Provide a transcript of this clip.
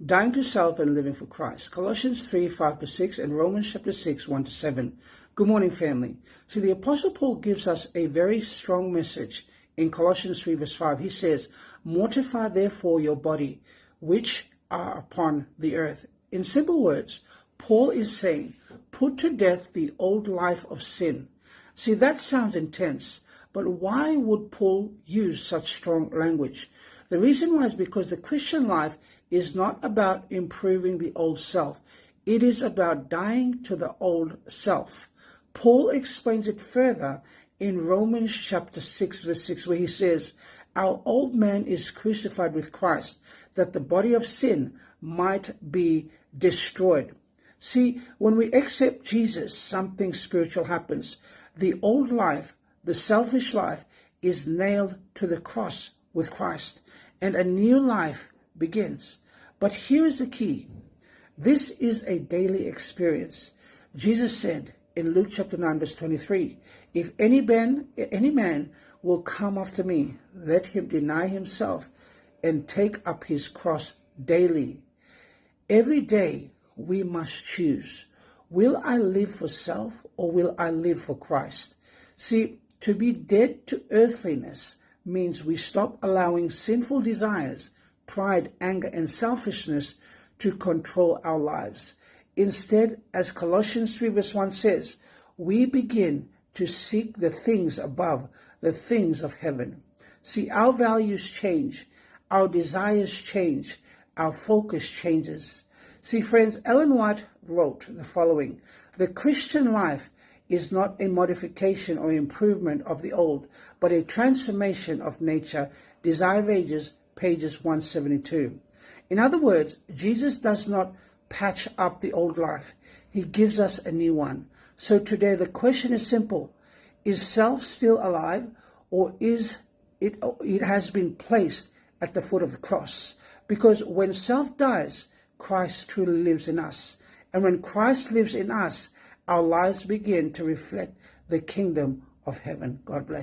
Dying to self and living for Christ. Colossians 3, 5-6 and Romans chapter 6, 1-7. Good morning, family. See, the Apostle Paul gives us a very strong message in Colossians 3, verse 5. He says, "Mortify therefore your body, which are upon the earth." In simple words, Paul is saying, put to death the old life of sin. See, that sounds intense, but why would Paul use such strong language? The reason why is because the Christian life is not about improving the old self. It is about dying to the old self. Paul explains it further in Romans chapter 6, verse 6, where he says, "Our old man is crucified with Christ, that the body of sin might be destroyed." See, when we accept Jesus, something spiritual happens. The old life, the selfish life, is nailed to the cross with Christ, and a new life begins. But here is the key. This is a daily experience. Jesus said in Luke chapter 9, verse 23, "If any man will come after me, let him deny himself and take up his cross daily." Every day we must choose. Will I live for self or will I live for Christ? See, to be dead to earthliness means we stop allowing sinful desires, pride, anger, and selfishness to control our lives. Instead, as Colossians 3 verse 1 says, we begin to seek the things above, the things of heaven. See, our values change, our desires change, our focus changes. See, friends, Ellen White wrote the following: "The Christian life is not a modification or improvement of the old, but a transformation of nature." Desire of Ages, pages 172. In other words, Jesus does not patch up the old life. He gives us a new one. So today the question is simple. Is self still alive, or is it has been placed at the foot of the cross? Because when self dies, Christ truly lives in us. And when Christ lives in us, our lives begin to reflect the kingdom of heaven. God bless.